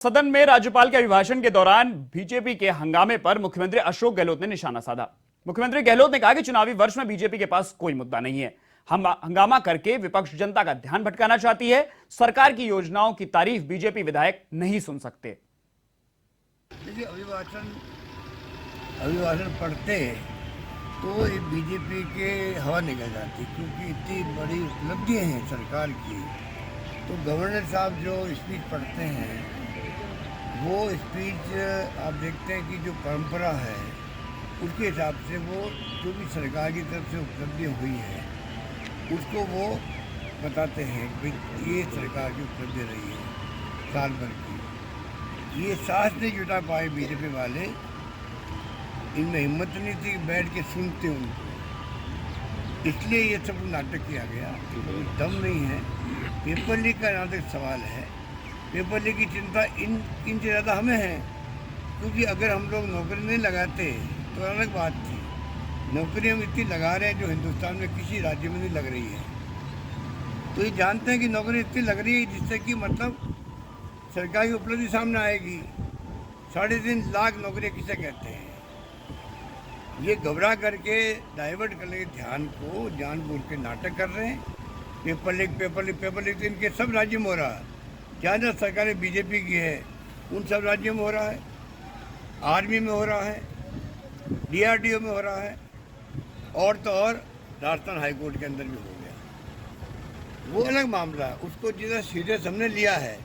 सदन में राज्यपाल के अभिभाषण के दौरान बीजेपी के हंगामे पर मुख्यमंत्री अशोक गहलोत ने निशाना साधा। मुख्यमंत्री गहलोत ने कहा कि चुनावी वर्ष में बीजेपी के पास कोई मुद्दा नहीं है। हम हंगामा करके विपक्ष जनता का ध्यान भटकाना चाहती है। सरकार की योजनाओं की तारीफ बीजेपी विधायक नहीं सुन सकते। देखिए, अभिभाषण पढ़ते तो ये बीजेपी के हवा निकल जाती, क्योंकि इतनी बड़ी उपलब्धियां हैं सरकार की। तो गवर्नर साहब जो स्पीच पढ़ते हैं वो स्पीच आप देखते हैं कि जो परंपरा है उसके हिसाब से वो जो भी सरकार की तरफ से उपलब्धियाँ हुई है उसको वो बताते हैं कि ये सरकार की उपलब्धि रही है साल भर की। ये साहस नहीं जुटा पाए बीजेपी वाले, इनमें हिम्मत नहीं थी बैठ के सुनते उनको, इसलिए ये सब नाटक किया गया। कोई दम नहीं है। पेपर लीक का जहाँ तक सवाल है, पेपर लीक की चिंता इनसे ज़्यादा हमें है, क्योंकि अगर हम लोग नौकरी नहीं लगाते तो अलग बात थी। नौकरी हम इतनी लगा रहे हैं जो हिंदुस्तान में किसी राज्य में नहीं लग रही है। तो ये जानते हैं कि नौकरी इतनी लग रही है जिससे कि मतलब सरकार की उपलब्धि सामने आएगी। 3.5 लाख नौकरियाँ किसे कहते हैं। ये घबरा करके डाइवर्ट करने के ध्यान को जानबूझ के नाटक कर रहे हैं। पेपर लीक तो इनके सब राज्यों में हो रहा है। जहाँ जहाँ सरकारें बीजेपी की है उन सब राज्यों में हो रहा है, आर्मी में हो रहा है, DRDO में हो रहा है, और तो और राजस्थान हाईकोर्ट के अंदर भी हो गया। वो अलग मामला है, उसको जितना सीरियस हमने लिया है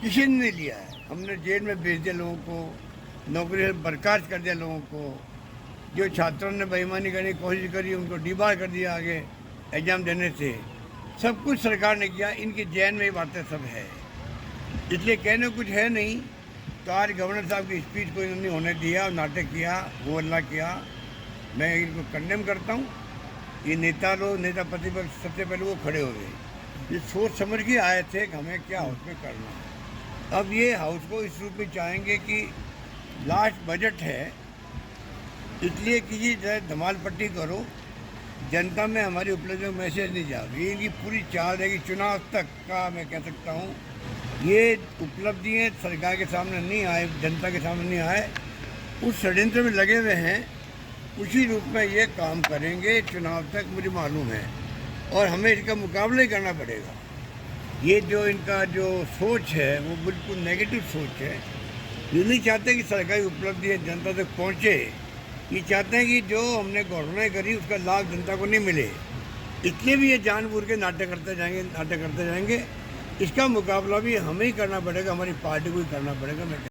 किसी ने नहीं लिया है। हमने जेल में भेज दिया लोगों को, नौकरी से बर्खास्त कर दिया लोगों को। जो छात्रों ने बेईमानी करने की कोशिश करी उनको डिबार कर दिया आगे एग्जाम देने से। सब कुछ सरकार ने किया, इनकी जैन में ही बातें सब है, इसलिए कहने कुछ है नहीं। तो आज गवर्नर साहब की स्पीच को इन्होंने होने दिया और नाटक किया, वो हल्ला किया। मैं इनको कंडेम करता हूँ। ये नेता प्रतिपक्ष सबसे पहले वो खड़े हो गए, ये सोच समझ के आए थे कि हमें क्या हाउस में करना है। अब ये हाउस को इस रूप में चाहेंगे कि लास्ट बजट है, इसलिए किसी तरह धमाल पट्टी करो, जनता में हमारी उपलब्धि में मैसेज नहीं जाओ। ये इनकी पूरी चाल है कि चुनाव तक का मैं कह सकता हूँ ये उपलब्धियाँ सरकार के सामने नहीं आए, जनता के सामने नहीं आए, उस षड्यंत्र में लगे हुए हैं। उसी रूप में ये काम करेंगे चुनाव तक, मुझे मालूम है, और हमें इसका मुकाबला ही करना पड़ेगा। ये जो इनका जो सोच है वो बिल्कुल नेगेटिव सोच है। ये नहीं चाहते कि सरकारी उपलब्धियाँ जनता तक पहुँचे, ये चाहते हैं कि जो हमने घोषणाएं करी उसका लाभ जनता को नहीं मिले। इसलिए भी ये जानबूझ के नाटक करते जाएंगे। इसका मुकाबला भी हमें ही करना पड़ेगा, हमारी पार्टी को ही करना पड़ेगा। मैं